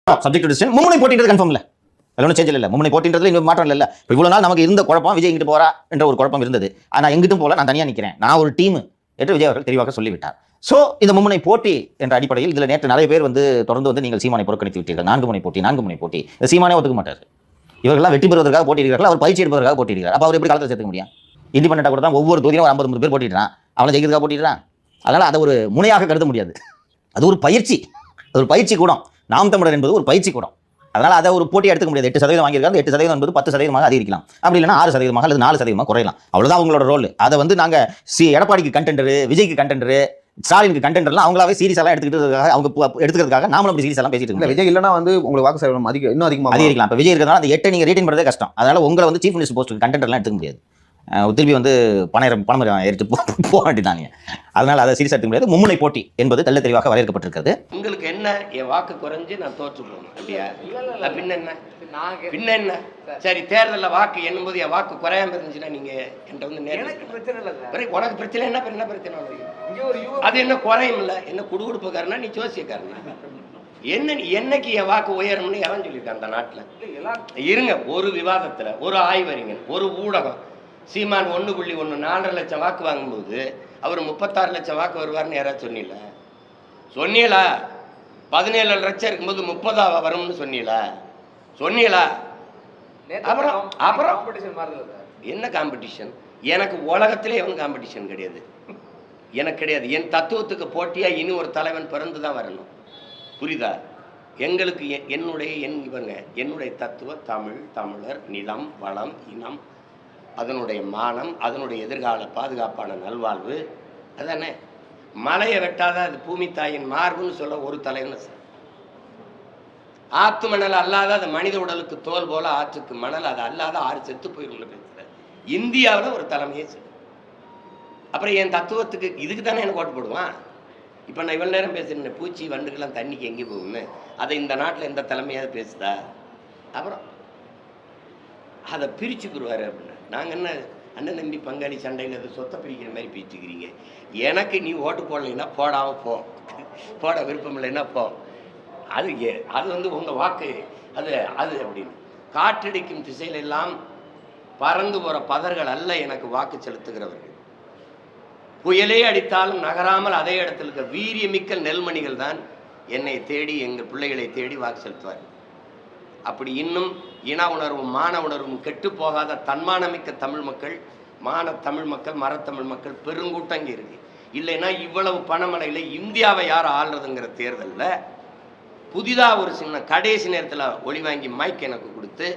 Subject decision மும்முனை போட்டின்றது confirm இல்லை, அதில் ஒன்றும் சேஞ்ச் இல்லை. மும்முனை போட்டின்றதுல இன்னும் மாற்றம் இல்லை. இப்போ இவ்வளோ நாள் நமக்கு இருந்த குழப்பம் விஜய் இங்கிட்டு போறா என்ற ஒரு குழப்பம் இருந்தது. ஆனால் எங்கிட்டும் போல நான் தனியாக நிற்கிறேன், நான் ஒரு டீம் என்று விஜய் அவர்கள் தெளிவாக சொல்லிவிட்டார். ஸோ இந்த மும்முனை போட்டி என்ற அடிப்படையில் இதில் நேற்று நிறைய பேர் தொடர்ந்து நீங்கள் சீமானை புறக்கணித்து விட்டீர்கள். 4 முனை போட்டி இந்த சீமானே ஒத்துக்க மாட்டார். இவர்கள்லாம் வெற்றி பெறுவதற்காக போட்டியிருக்கிறார்கள், அவர் பயிற்சி எடுப்பதற்காக போட்டியிருக்கார். அப்போ அவர் எப்படி காலத்தை சேர்த்துக்க முடியும்? இண்டிபெண்டா கூட தான் ஒவ்வொரு தொகுதியும் 50 பேர் போட்டிடுறான், அவனை ஜெயிக்கிறதுக்காக போட்டிடுறான். அதனால் அதை ஒரு முனையாக கருத முடியாது. அது ஒரு பயிற்சி, அது ஒரு பயிற்சி கூடம். நாம் தமிழர் என்பது ஒரு பயிற்சி கூடம். அதனால் அதை ஒரு போட்டியை எடுத்துக்க முடியாது. 8% வாங்கியிருக்காங்க, 8% என்பது 10% அதிகரிக்கலாம், அப்படி இல்லைனா 6% அல்லது 4% குறையலாம். அவ்வளோதான் அவங்களோட ரோல். அதை நாங்கள் எடப்பாடிக்கு கண்டென்டரு, விஜய்க்கு கண்டென்டரு, ஸ்டாலினுக்கு கண்டென்ட்லாம் அவங்களாவே சீரியஸ் எல்லாம் எடுத்துக்கிறதுக்காக அவங்க எடுத்துக்கிறதுக்காக நாமளும் அப்படி சீரியஸ் எல்லாம் பேசிட்டு இருக்கோம். விஜய் இல்லைனா உங்களுக்கு வாக்கு சதவீதம் இன்னும் அதிகமாக அதிகரிக்கலாம். இப்போ விஜய் இருக்கிறதுனால அந்த 8 நீங்கள் ரீட்டைன் பண்ணுறதே கஷ்டம். அதனால் உங்களை சீஃப் மினிஸ்டர் போஸ்ட்டுக்கு கண்டென்ட்லாம் எடுத்துக்க முடியாது. திருப்பி பணம் எடுத்து போக வேண்டியதாங்க. அதனால் அதை சீரியஸ் எடுத்துக்க முடியாது. மும்முனை போட்டி என்பது தெள்ள தெளிவாக வரையறுக்கப்பட்டிருக்கிறது. உங்களுக்கு என்ன, என் வாக்கு குறைஞ்சு நான் தோற்று போகணும் அப்படியா? பின்ன என்ன சரி, தேர்தலில் வாக்கு எண்ணும்போது என் வாக்கு குறையாம இருந்துச்சுன்னா நீங்க என்கிட்ட உனக்கு பிரச்சனை என்ன பிரச்சனை? அது என்ன குறையும் இல்லை, என்ன குடுகுடுப்புக்காரனா நீ ஜோசியக்காரனா? என்னைக்கு என் வாக்கு உயரும்னு எவன் சொல்லியிருக்கான் அந்த நாட்டில்? இருங்க, ஒரு விவாதத்தில் ஒரு ஆய்வறிஞன், ஒரு ஊடகம் சீமான் 1.1 4.5 லட்சம் வாக்கு வாங்கும்போது அவர் 36 லட்சம் வாக்கு வருவார்னு யாராவது சொன்னீங்களா? 17 லட்சம் இருக்கும்போது 30 வரும்னு சொன்னீங்களா? அப்புறம் என்ன காம்படிஷன்? எனக்கு உலகத்திலே எவன் காம்படிஷன் கிடையாது, எனக்கு கிடையாது. என் தத்துவத்துக்கு போட்டியா இனி ஒரு தலைவன் பிறந்து தான் வரணும், புரியுதா? எங்களுக்கு என்னுடைய தத்துவ தமிழர், நிலம், வளம், இனம், அதனுடைய மானம், அதனுடைய எதிர்கால பாதுகாப்பான நல்வாழ்வு. அதானே மலையை வெட்டாத அது பூமி தாயின் மார்புன்னு சொல்ல ஒரு தலைவன் சார். ஆத்து மணல் அல்லாத அது மனித உடலுக்கு தோல் போல ஆற்றுக்கு மணல், அது அல்லாத 6 செத்து போயிருந்த பேசுற இந்தியாவில் ஒரு தலைமையே சார். அப்புறம் என் தத்துவத்துக்கு இதுக்கு தானே எனக்கு ஓட்டு போடுவான். இப்போ நான் இவ்வளோ நேரம் பேசுகிறேன், பூச்சி வண்டுக்கெல்லாம் தண்ணிக்கு எங்கே போகும்னு, அதை இந்த நாட்டில் எந்த தலைமையாவது பேசுதா? அப்புறம் அதை பிரிச்சுக்குருவாரு அப்படின்னு. நாங்கள் என்ன அண்ணன் தம்பி பங்காளி சண்டையில் அதை சொத்தை பிரிக்கிற மாதிரி பிரிச்சுக்கிறீங்க? எனக்கு நீ ஓட்டு போடலைன்னா போடாமல் போட விருப்பம் இல்லைன்னா போ. அது உங்கள் வாக்கு, அது அப்படின்னு காற்றடிக்கும் திசையிலெல்லாம் பறந்து போகிற பதர்கள் அல்ல எனக்கு வாக்கு செலுத்துகிறவர்கள். புயலே அடித்தாலும் நகராமல் அதே இடத்துல இருக்க வீரியமிக்க நெல்மணிகள் தான் என்னை தேடி, எங்கள் பிள்ளைகளை தேடி வாக்கு செலுத்துவார். அப்படி இன்னும் இன உணர்வும் மான உணர்வும் கெட்டு போகாத தன்மானமிக்க தமிழ் மக்கள், தமிழ் மக்கள், மரத்தமிழ் மக்கள் பெருங்கூட்டம் இங்கே இருக்கு. இல்லைன்னா இவ்வளவு பணமழையில் இந்தியாவை யார் ஆள்றதுங்கிற தேர்தலில் புதிதாக ஒரு சின்ன கடைசி நேரத்தில் ஒளி வாங்கி மைக் எனக்கு கொடுத்து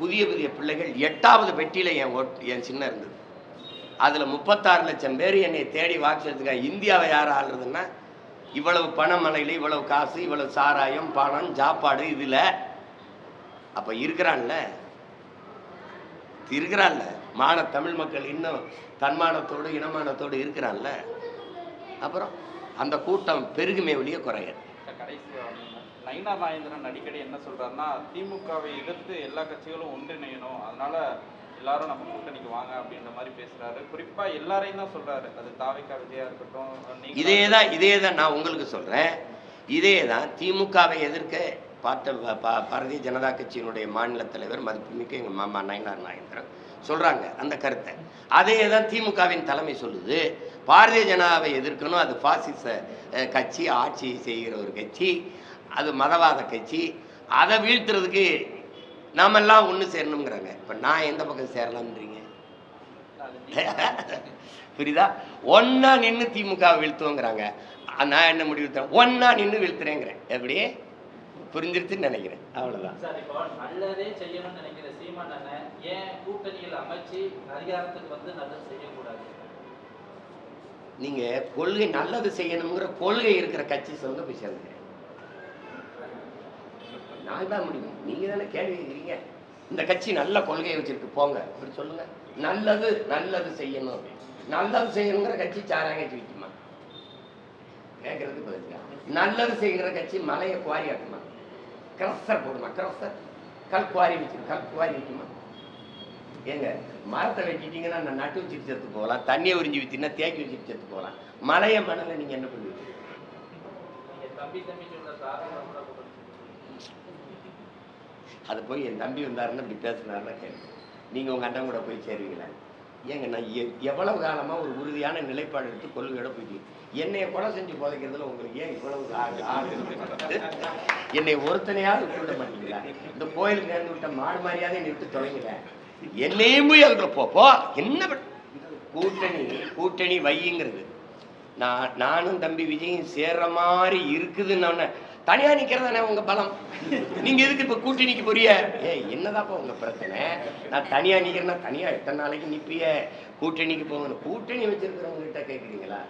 புதிய பிள்ளைகள் 8வது பெட்டியில் என் சின்ன இருந்தது. அதில் 36 லட்சம் பேர் என்னை தேடி வாக்கு செலுத்துக்காங்க. இந்தியாவை யார் ஆள்றதுன்னா இவ்வளவு பணமழையில் இவ்வளவு காசு, இவ்வளவு சாராயம், பணம், சாப்பாடு, இதில் அப்போ இருக்கிறான்ல மான தமிழ் மக்கள் இன்னும் தன்மானத்தோடு இனமானத்தோடு இருக்கிறான்ல. அப்புறம் அந்த கூட்டம் பெருகுமே ஒழிய குறையாது. நயினார் நாகேந்திரன் அடிக்கடி என்ன சொல்றாருன்னா, திமுகவை எதிர்த்து எல்லா கட்சிகளும் ஒன்றிணையணும், அதனால எல்லாரும் நம்ம கூட்டணிக்கு வாங்க அப்படின்ற மாதிரி பேசுறாரு. குறிப்பா எல்லாரையும் தான் சொல்றாரு, அது தாவேகா விஜயா இருக்கட்டும். இதேதான் நான் உங்களுக்கு சொல்றேன். இதேதான் திமுகவை எதிர்க்க பாரதிய ஜனதா கட்சியினுடைய மாநில தலைவர் மதிப்புமிக்க எங்கள் மாமா நயினார் நாகேந்திரன் சொல்றாங்க அந்த கருத்தை. அதே தான் திமுகவின் தலைமை சொல்லுது. பாரதிய ஜனதாவை எதிர்க்கணும், அது பாசிச கட்சி, ஆட்சி செய்கிற ஒரு கட்சி, அது மதவாத கட்சி, அதை வீழ்த்துறதுக்கு நாமெல்லாம் ஒன்று சேரணுங்கிறாங்க. இப்போ நான் எந்த பக்கம் சேரலாம்ன்றீங்க? புரியுதா? ஒன்னா நின்று திமுக வீழ்த்துவோங்கிறாங்க. நான் என்ன முடிவு தரேன்? ஒன்னா நின்று வீழ்த்துறேங்கிறேன். எப்படியே புரிஞ்சிருச்சுன்னு நினைக்கிறேன். அவ்வளவுதான். நல்லதே செய்யணும்னு நினைக்கிற சீமான் ஏன் கூட்டணியில் அமைச்சு அதிகாரத்துக்கு நல்லது செய்யக்கூடாது? நீங்க கொள்கை நல்லது செய்யணுங்கிற கொள்கை இருக்கிற கட்சி சொல்லுங்க, போய் சேர்ந்துக்கிறேன். நான் தான் முடியும், நீங்க தானே கேள்வி கேட்குறீங்க. இந்த கட்சி நல்ல கொள்கையை வச்சிருக்கு போங்க அப்படி சொல்லுங்க. நல்லது செய்யணும் அப்படின்னு. நல்லது செய்யணுங்கிற கட்சி சாராங்க கட்சி வைக்குமா? கேட்கறதுக்கு பதில். நல்லது செய்கிற கட்சி மலையை குவாரி ஆக்குமா? கிரஸ்டர் போடுமா? கிரஸ்டர் கல் குவாரி வைக்குமா? ஏங்க மரத்தை வெட்டிட்டீங்கன்னா நான் நட்டு வச்சுட்டு செத்து போகலாம், தண்ணியை உறிஞ்சி வித்தீங்கன்னா தேக்கி வச்சுட்டு செத்து போகலாம். மலையை நீங்க என்ன பண்ணுவீங்க? அது போய் என் தம்பி வந்தாருன்னு இப்படி பேசுனாருன்னா கேள்வி. நீங்கள் உங்கள் அண்ணன் கூட போய் சேருவீங்களா? ஏங்க நான் எவ்வளவு காலமாக ஒரு உறுதியான நிலைப்பாடு எடுத்து கொள்கையோட போயிட்டீங்க. என்னைய கொலை செஞ்சு புதைக்கிறதுல உங்களுக்கு ஏன் இவ்வளவு ஆள் இருக்கு? என்னை ஒருத்தனையாவது விட்டுவிட மாட்டீங்களா? இந்த கோயிலுக்கு நேர்ந்து விட்ட மாடு மாதிரியாவது என்னை விட்டு தொலைங்கல. என்னையும் போய் அதுக்குள்ள போ என்ன கூட்டணி வையுங்கிறது. நானும் தம்பி விஜயும் சேர்ற மாதிரி இருக்குதுன்னு தனியா நிக்கிறதானே உங்க பலம். நீங்க எதுக்கு இப்ப கூட்டணிக்கு போறிய? என்னதாப்பா உங்க பிரச்சனை? நான் தனியா நிக்கிறேன்னா தனியா எத்தனை நாளைக்கு நிப்பிய? கூட்டணிக்கு போகணும். கூட்டணி வச்சிருக்கிறவங்க கிட்ட கேட்குறீங்களா?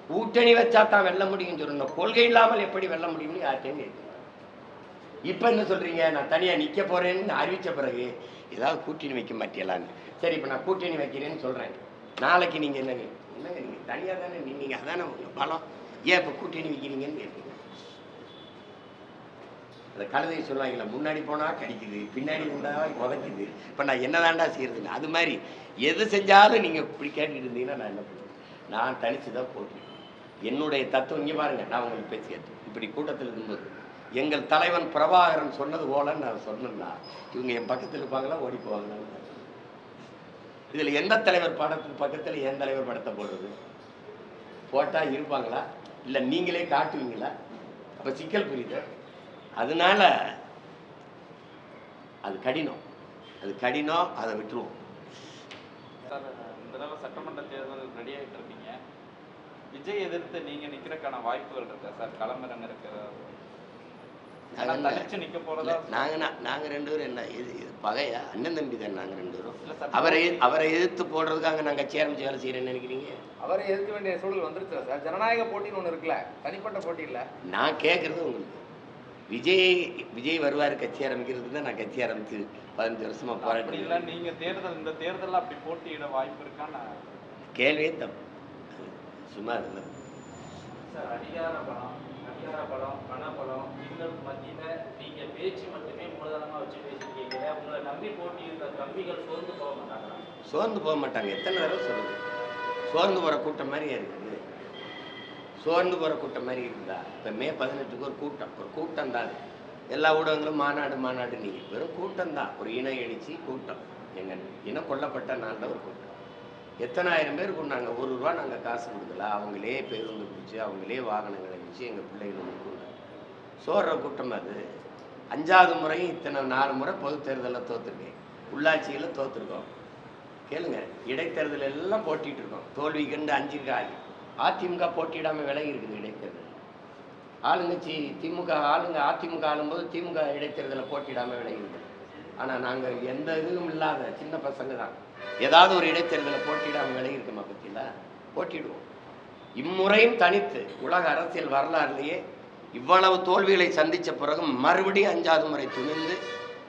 கூட்டணி வச்சா தான் வெல்ல முடியும்னு சொல்லணும். கொள்கை இல்லாமல் எப்படி வெல்ல முடியும்னு யார்ட்டையும் கேட்குறீங்க. இப்ப என்ன சொல்றீங்க? நான் தனியா நிக்க போறேன்னு அறிவிச்ச பிறகு ஏதாவது கூட்டணி வைக்க மாட்டேலான்னு. சரி, இப்ப நான் கூட்டணி வைக்கிறேன்னு சொல்றேன். நாளைக்கு நீங்க என்னங்க நீங்க தனியா தானே நீங்க அதானே உங்க பலம். ஏன் இப்ப கூட்டணி வைக்கிறீங்கன்னு கேட்பீங்க. அந்த கழுதையை சொல்லுவாங்களா, முன்னாடி போனா கடிக்குது, பின்னாடி இருந்தா உதைக்குது, இப்ப நான் என்னதான்டா செய்யறதுன்னு. அது மாதிரி எது செஞ்சாலும் நீங்க இப்படி கேட்டுட்டு இருந்தீங்கன்னா நான் என்ன பண்ணுவேன்? நான் தனிச்சுதான் போட்டேன். என்னுடைய தத்துவம் இங்கே பாருங்க. நான் உங்களுக்கு பேசியது இப்படி கூட்டத்தில் இருக்கும்போது எங்கள் தலைவன் பிரபாகரன் சொன்னது போலன்னு நான் சொன்னேன்னா இவங்க என் பக்கத்தில் இருப்பாங்களா ஓடி போவாங்களான்னு. இதுல எந்த தலைவர் படத்துக்கு பக்கத்துல என் தலைவர் படத்தை போடுறது? போட்டா இருப்பாங்களா? இல்ல நீங்களே காட்டுவீங்களா? அப்ப சிக்கல் புரியுது. அதனால அது கடினம், அதை விட்டுருவோம். சார், இந்த தடவை சட்டமன்ற தேர்தல் ரெடி ஆகிட்டு இருக்கீங்க. விஜய் எதிர்த்து நீங்க நிக்கிறதுக்கான வாய்ப்புகள் இருக்கா சார்? களமிறங்க இருக்கிற தனிச்சு நிக்க போறதா? நாங்க ரெண்டு பேரும் என்ன பகையா? அண்ணன் தம்பி தான் நாங்க ரெண்டு பேரும். அவரை எதிர்த்து போடுறதுக்காக நாங்க கட்சி ஆரம்பிச்சு வேலை செய்யறேன்னு நினைக்கிறீங்க? அவரை எதிர்க்க வேண்டிய சூழல் வந்துருச்சு சார். ஜனநாயக போட்டின்னு ஒண்ணு இருக்குல்ல, தனிப்பட்ட போட்டி இல்ல. நான் கேட்கறது உங்களுக்கு விஜய் வருவாரு கட்சி ஆரம்பிக்கிறதுக்கு தான் நான் கட்சி ஆரம்பிச்சு 15 வருஷமா போராட்டம் இல்ல. நீங்க இந்த தேர்தல் அப்படி போட்டியிட வாய்ப்பு இருக்கான்னு கேள்வியே தப்பு. சும்மா இல்லை சார். அதிகார பலம், பணபலம், இன்னும் மத்தியில நீங்க பேச்சு மட்டுமே மூலதனமா வச்சு பேசிருக்கீங்க. உங்களை நம்பி போட்டியிருந்த தம்பிகள் சோர்ந்து போக மாட்டாங்களா? சோர்ந்து போக மாட்டாங்க. எத்தனை தடவை சொல்லுங்க? சோர்ந்து போற கூட்டம் மாதிரியா இருக்குது? சோர்ந்து போற கூட்டம் மாதிரி இருக்குதா? இப்ப மே 18க்கு ஒரு கூட்டம் தான். எல்லா ஊடகங்களும் மாநாடு நீங்க வெறும் கூட்டம் தான். ஒரு இன எழுச்சி கூட்டம். எங்க இனம் கொல்லப்பட்ட நாளில் ஒரு கூட்டம். எத்தனை ஆயிரம் பேர் கொண்டாங்க. ₹1 நாங்கள் காசு கொடுக்கல. அவங்களே பேருந்து பிடிச்சி, அவங்களே வாகனங்களை வச்சு எங்கள் பிள்ளைகள் கொண்டாங்க. சோர்ற கூட்டம் அது. 5வது முறையும் இத்தனை 4 முறை பொது தேர்தலில் தோற்றுருக்கேன். உள்ளாட்சியில் தோற்றுருக்கோம். கேளுங்க, இடைத்தேர்தல் எல்லாம் போட்டிட்டு இருக்கோம். தோல்வி கண்டு 5 காய். அதிமுக போட்டியிடாமல் விலகி இருக்குது இடைத்தேர்தல். ஆளுங்கட்சி அதிமுக ஆளும்போது திமுக இடைத்தேர்தலில் போட்டியிடாமல் விலகி இருக்குது. ஆனால் நாங்கள் எந்த இதுவும் இல்லாத சின்ன பசங்க தான். ஏதாவது ஒரு இடைத்தேர்தலை போட்டியிடாமல் விலகி இருக்குமா? பற்றியில போட்டிடுவோம். இம்முறையும் தனித்து உலக அரசியல் வரலாறுலேயே இவ்வளவு தோல்விகளை சந்தித்த பிறகும் மறுபடியும் 5வது முறை துணிந்து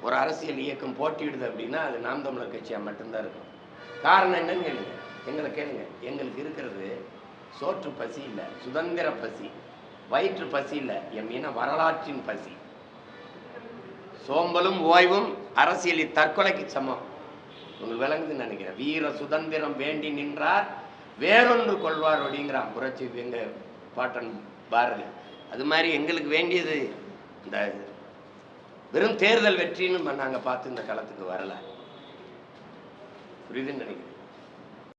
ஒரு அரசியல் இயக்கம் போட்டியிடுது அப்படின்னா அது நாம் தமிழர் கட்சியாக மட்டும்தான் இருக்கும். காரணம் என்னன்னு கேளுங்க. எங்களை கேளுங்க. எங்களுக்கு இருக்கிறது சோற்று பசி இல்லை, சுதந்திர பசி. வயிற்று பசி இல்லை, என் இன வரலாற்றின் பசி. சோம்பலும் ஓய்வும் அரசியலில் தற்கொலைக்கு சமம். உங்களுக்கு விளங்குதுன்னு நினைக்கிறேன். வீர சுதந்திரம் வேண்டி நின்றார் வேறொன்று கொள்வார் அப்படிங்கிறான் புரட்சி எங்க பாட்டன் பாரதி. அது மாதிரி எங்களுக்கு வேண்டியது இந்த வெறும் தேர்தல் வெற்றின்னு நாங்கள் பார்த்து இந்த களத்துக்கு வரல. புரியுதுன்னு நினைக்கிறேன்.